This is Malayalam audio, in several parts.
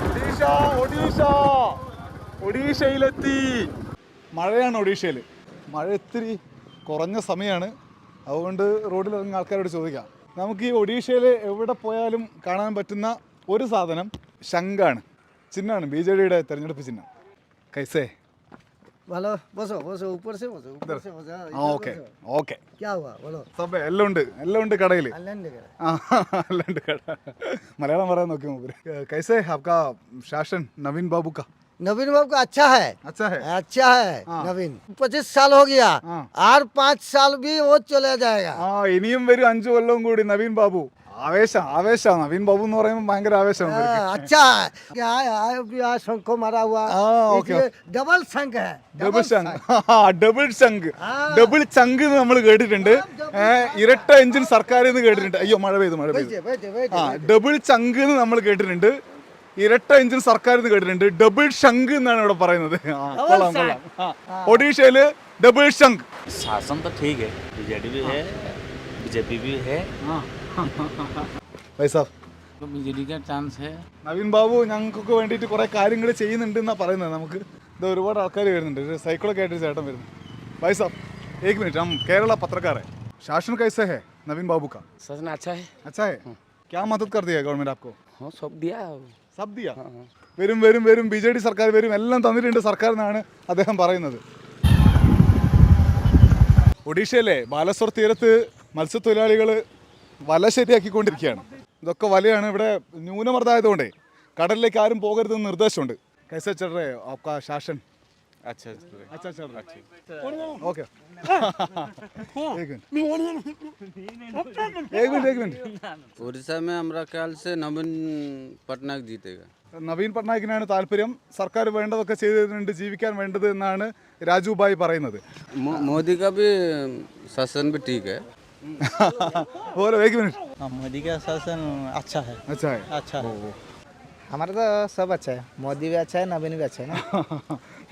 ഒഡീഷ ഒഡീഷ ഒഡീഷയിലെത്തി. മഴയാണ് ഒഡീഷയിൽ. മഴ ഇത്തിരി കുറഞ്ഞ സമയമാണ്, അതുകൊണ്ട് റോഡിൽ ഇറങ്ങിയ ആൾക്കാരോട് ചോദിക്കാം. നമുക്ക് ഈ ഒഡീഷയിൽ എവിടെ പോയാലും കാണാൻ പറ്റുന്ന ഒരു സാധനം ശംഖാണ്, ചിഹ്നമാണ്, BJD തെരഞ്ഞെടുപ്പ് ചിഹ്നം. കൈസേ बोलो बसो बसो ऊपर से बसो ऊपर से बसो ഓക്കെ ഓക്കെ. क्या हुआ बोलो സബ് എല്ലാം ഉണ്ട് കടയിൽ. अल्लाह ने എല്ലാം ഉണ്ട് കട. മലയാളം പറയാൻ നോക്കി മൂപ്പര്. കൈസേ ആപ്കാ शासन नवीन बाबू का? नवीन बाबू का अच्छा है अच्छा है. नवीन 25 साल हो गया और 5 साल भी वो चले जाएगा. ഇനിയും വരും 5 കൊല്ലവും കൂടി നവീൻ ബാബു. ആവേശം നവീൻ ബാബു എന്ന് പറയുമ്പോൾ ഭയങ്കര ആവേശമാണ്. अच्छा है क्या है भी आज शंख को मारा हुआ. ഓക്കെ. डबल शंख है ഡബിൾ ചങ്ക് ഡബിൾ ചങ്ക് നമ്മൾ കേട്ടിട്ടുണ്ട്. ഇരട്ട എഞ്ചിൻ സർക്കാർ എന്ന് കേട്ടിട്ടുണ്ട്. അയ്യോ മഴ പെയ്തു. ഡബിൾ ചങ്ക് എന്ന് നമ്മൾ കേട്ടിട്ടുണ്ട്, ഇരട്ട എഞ്ചിൻ സർക്കാർ എന്ന് കേട്ടിട്ടുണ്ട്. ഡബിൾ ശംഖ് എന്നാണ് ഇവിടെ പറയുന്നത്. കൊള്ളാം. ഒഡീഷയില് ഡബിൾ ശംഖ്. शासन तो ठीक है, BJD भी है, BJP भी है, तो BJD का चांस है. നവീൻ ബാബു ഞങ്ങൾക്കൊക്കെ വേണ്ടിയിട്ട് കുറെ കാര്യങ്ങൾ ചെയ്യുന്നുണ്ട് എന്നാ പറയുന്നത്. നമുക്ക് ഇത് ഒരുപാട് ആൾക്കാർ വരുന്നുണ്ട്. ഒരു സൈക്കിളൊക്കെ ആയിട്ട് ചേട്ടൻ വരുന്നു. भाई साहब एक मिनट, हम केरला पत्रकार है. शासन कैसे है नवीन बाबू का? शासन अच्छा है. अच्छा है. क्या मदद कर दिया गवर्नमेंट आपको? हाँ सब दिया. വരും BJD സർക്കാർ വരും, എല്ലാം തന്നിട്ടുണ്ട് സർക്കാർ എന്നാണ് അദ്ദേഹം പറയുന്നത്. ഒഡീഷയിലെ ബാലസോർ തീരത്ത് മത്സ്യത്തൊഴിലാളികൾ വല ശരിയാക്കിക്കൊണ്ടിരിക്കുകയാണ്. ഇതൊക്കെ വലയാണ്. ഇവിടെ ന്യൂനമർദ്ദമായതുകൊണ്ടേ കടലിലേക്ക് ആരും പോകരുതെന്ന് നിർദ്ദേശമുണ്ട്. कैसे चल रहे आपका शासन? अच्छा चल रहा है. ओके. एक मिनट. उड़ीसा में हमारा ख्याल से नवीन पटनायक जीतेगा. നവീൻ പട്നായിക്കിനാണ് താല്പര്യം. സർക്കാർ വേണ്ടതൊക്കെ ചെയ്തിട്ടുണ്ട്, ജീവിക്കാൻ വേണ്ടത് എന്നാണ് രാജുഭായ് പറയുന്നത്. मोदी का भी शासन भी ठीक है. बोलो एक मिनट. मोदी का शासन अच्छा है. अच्छा है. हमारा तो सब अच्छा है. मोदी भी अच्छा है, नवीन भी अच्छा है ना.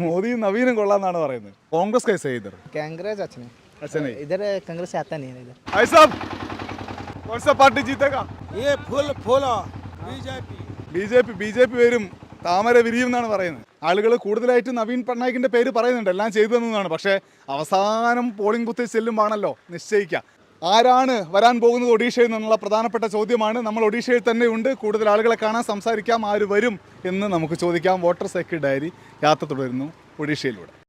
മോദിയും നവീനും കൊള്ളാന്നാണ് പറയുന്നത്. കോൺഗ്രസ് कैसे है इधर? कांग्रेस अच्छा नहीं. अच्छा नहीं. इधर कांग्रेस आता नहीं है इधर. भाई साहब कौन सा पार्टी जीतेगा? ये फूल BJP വരും, താമര വിരിയും എന്നാണ് പറയുന്നത്. ആളുകൾ കൂടുതലായിട്ട് നവീൻ പട്നായിക്കിന്റെ പേര് പറയുന്നുണ്ട്, എല്ലാം ചെയ്തു തന്നതാണ്. പക്ഷേ അവസാനം പോളിംഗ് ബൂത്തിൽ ചെല്ലുമ്പോഴാണല്ലോ നിശ്ചയിക്കുക ആരാണ് വരാൻ പോകുന്നത് ഒഡീഷയിൽ നിന്നുള്ള പ്രധാനപ്പെട്ട ചോദ്യമാണ്. നമ്മൾ ഒഡീഷയിൽ തന്നെ ഉണ്ട്, കൂടുതൽ ആളുകളെ കാണാൻ, സംസാരിക്കാം, ആര് വരും എന്ന് നമുക്ക് ചോദിക്കാം. വോട്ടർ സൈക്കിൾ ഡയറി യാത്ര തുടരുന്നു ഒഡീഷയിലൂടെ.